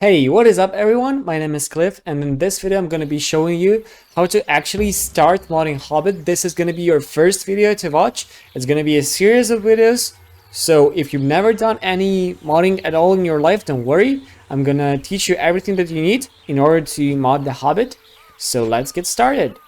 Hey, what is up everyone? My name is Cliff, and in this video I'm going to be showing you how to actually start modding Hobbit. This is going to be your first video to watch. It's going to be a series of videos. So if you've never done any modding at all in your life, don't worry. I'm going to teach you everything that you need in order to mod the Hobbit. So let's get started.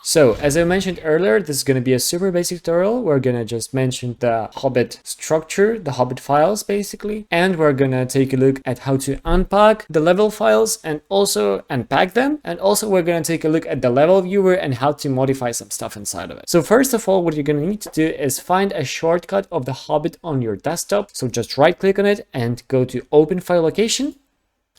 So, as I mentioned earlier, this is going to be a super basic tutorial. We're going to just mention the Hobbit structure, the Hobbit files basically, and we're going to take a look at how to unpack the level files and also unpack them. And also we're going to take a look at the level viewer and how to modify some stuff inside of it. So first of all, what you're going to need to do is find a shortcut of the Hobbit on your desktop. So just right click on it and go to open file location.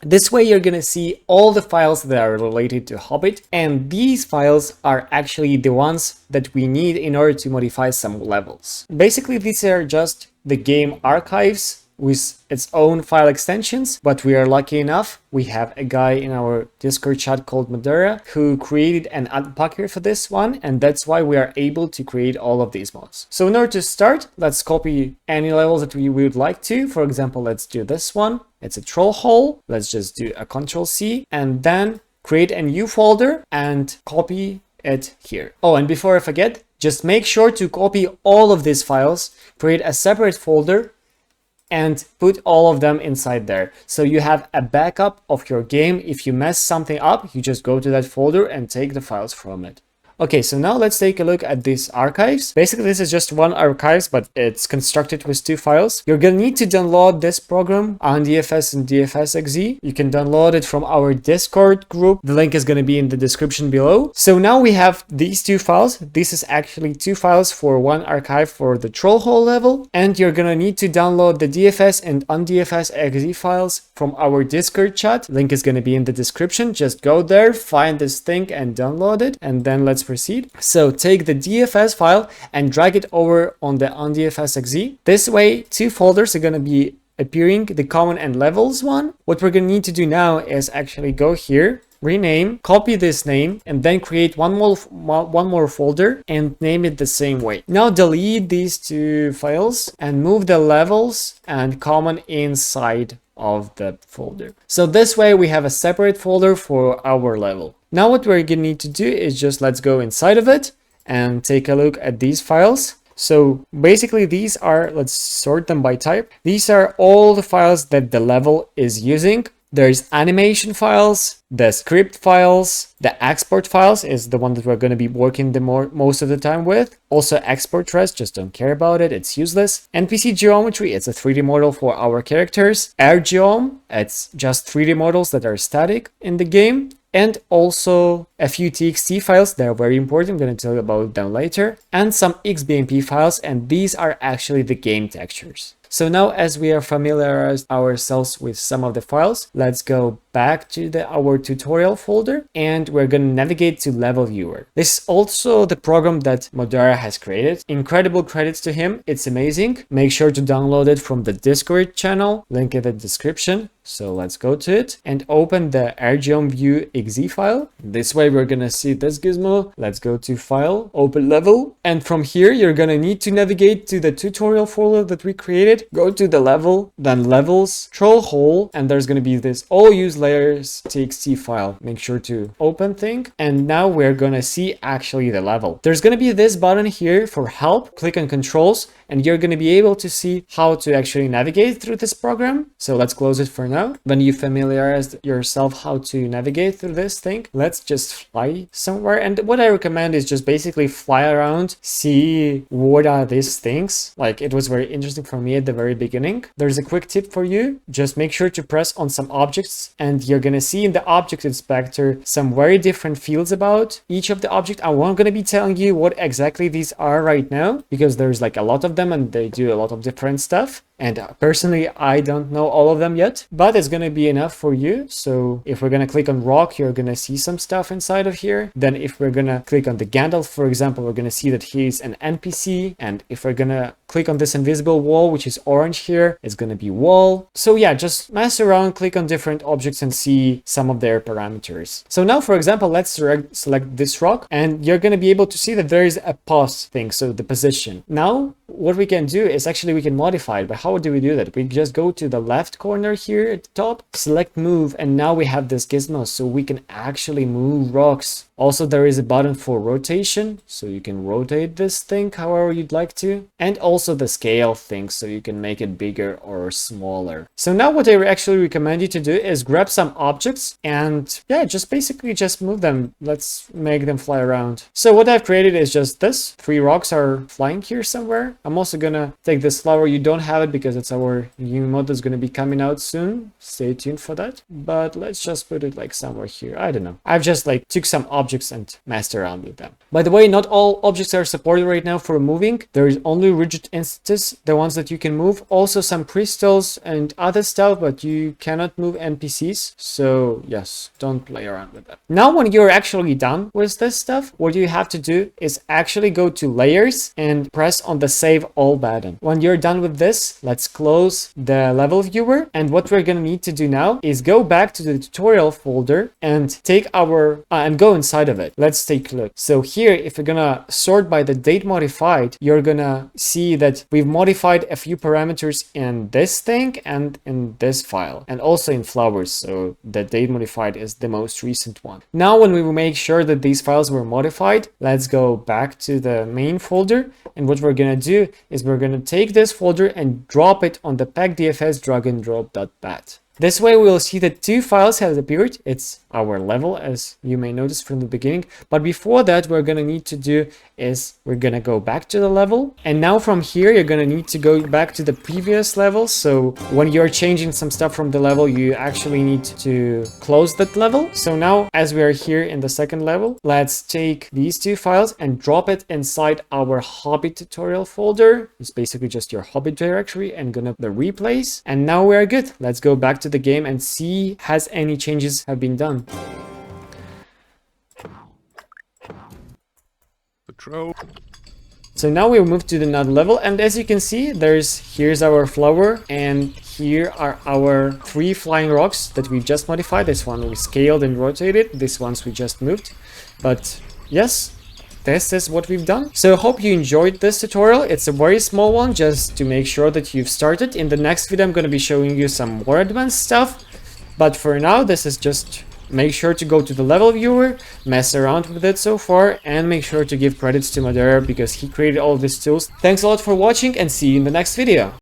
This way you're going to see all the files that are related to Hobbit, and these files are actually the ones that we need in order to modify some levels. Basically, these are just the game archives with its own file extensions, but we are lucky enough, we have a guy in our Discord chat called Madara who created an unpacker for this one, and that's why we are able to create all of these mods. So in order to start, let's copy any levels that we would like to. For example, let's do this one. It's a troll hole. Let's just do a Ctrl+C and then create a new folder and copy it here. Oh, and before I forget, just make sure to copy all of these files, create a separate folder, and put all of them inside there. So you have a backup of your game. If you mess something up, you just go to that folder and take the files from it. Okay, so now let's take a look at these archives. Basically, this is just one archives, but it's constructed with two files. You're gonna need to download this program, UNDFS and DFS.exe. You can download it from our Discord group. The link is gonna be in the description below. So now we have these two files. This is actually two files for one archive for the troll hole level. And you're gonna need to download the DFS and UNDFS.exe files from our Discord chat. Link is gonna be in the description. Just go there, find this thing and download it. And then let's proceed. So take the DFS file and drag it over on the UNDFS.exe. This way, two folders are going to be appearing, the common and levels one. What we're going to need to do now is actually go here, rename, copy this name, and then create one more folder and name it the same way. Now delete these two files and move the levels and common inside of the folder. So this way we have a separate folder for our level. Now what we're gonna need to do is just let's go inside of it and take a look at these files. So basically these are, let's sort them by type. These are all the files that the level is using. There's animation files, the script files, the export files is the one that we're going to be working most of the time with. Also export res, just don't care about it, it's useless. NPC geometry, it's a 3D model for our characters. Air geom, it's just 3D models that are static in the game. And also a few TXT files, they're very important, I'm going to tell you about them later. And some XBMP files, and these are actually the game textures. So now as we are familiarized ourselves with some of the files, let's go back to our tutorial folder and we're going to navigate to level viewer. This is also the program that Madara has created. Incredible credits to him. It's amazing. Make sure to download it from the Discord channel, link in the description. So let's go to it and open the AirGeom View exe file. This way we're going to see this gizmo. Let's go to file, open level. And from here, you're going to need to navigate to the tutorial folder that we created. Go to the level, then levels, troll hole, and there's going to be this all use layers txt file. Make sure to open thing. And now we're going to see actually the level. There's going to be this button here for help. Click on controls and you're going to be able to see how to actually navigate through this program. So let's close it for now. When you familiarize yourself how to navigate through this thing, let's just fly somewhere. And what I recommend is just basically fly around, see what are these things. Like it was very interesting for me at the very beginning. There's a quick tip for you. Just make sure to press on some objects and you're going to see in the object inspector some very different fields about each of the object. I'm not going to be telling you what exactly these are right now because there's like a lot of them and they do a lot of different stuff. And personally, I don't know all of them yet, but it's going to be enough for you. So if we're going to click on rock, you're going to see some stuff inside of here. Then if we're going to click on the Gandalf, for example, we're going to see that he's an NPC. And if we're going to click on this invisible wall, which is orange here, it's going to be wall. So yeah, just mess around, click on different objects and see some of their parameters. So now, for example, let's select this rock and you're going to be able to see that there is a pause thing. So the position. Now what we can do is actually we can modify it. But how do we do that? We just go to the left corner here at the top, select move, and now we have this gizmo, so we can actually move rocks. Also, there is a button for rotation, so you can rotate this thing however you'd like to, and also the scale thing, so you can make it bigger or smaller. So now what I actually recommend you to do is grab some objects and yeah, just basically just move them. Let's make them fly around. So what I've created is just this. 3 rocks are flying here somewhere. I'm also gonna take this flower. You don't have it because it's our new mod that's gonna be coming out soon. Stay tuned for that. But let's just put it like somewhere here. I don't know. I've just like took some objects and messed around with them. By the way, not all objects are supported right now for moving. There is only rigid instances, the ones that you can move. Also some crystals and other stuff, but you cannot move NPCs. So yes, don't play around with that. Now when you're actually done with this stuff, what you have to do is actually go to layers and press on the save all button. When you're done with this, let's close the level viewer. And what we're gonna need to do now is go back to the tutorial folder and take our and go inside of it. Let's take a look. So here, if we're gonna sort by the date modified, you're gonna see that we've modified a few parameters in this thing and in this file, and also in flowers. So the date modified is the most recent one. Now, when we make sure that these files were modified, let's go back to the main folder. And what we're gonna do is we're gonna take this folder and drop it on the packdfs drag and drop.bat. This way we'll see that 2 files have appeared. It's our level, as you may notice from the beginning. But before that, we're gonna need to do is we're gonna go back to the level. And now from here, you're gonna need to go back to the previous level. So when you're changing some stuff from the level, you actually need to close that level. So now, as we are here in the second level, let's take these 2 files and drop it inside our Hobbit tutorial folder. It's basically just your Hobbit directory, and gonna the replace. And now we are good. Let's go back to the game and see has any changes have been done. Patrol. So now we'll move to another level, and as you can see, here's our flower, and here are our 3 flying rocks that we just modified. This one we scaled and rotated, this one's we just moved. But yes, this is what we've done. So I hope you enjoyed this tutorial. It's a very small one just to make sure that you've started. In the next video, I'm going to be showing you some more advanced stuff. But for now, this is just make sure to go to the level viewer, mess around with it so far, and make sure to give credits to Madera because he created all these tools. Thanks a lot for watching and see you in the next video.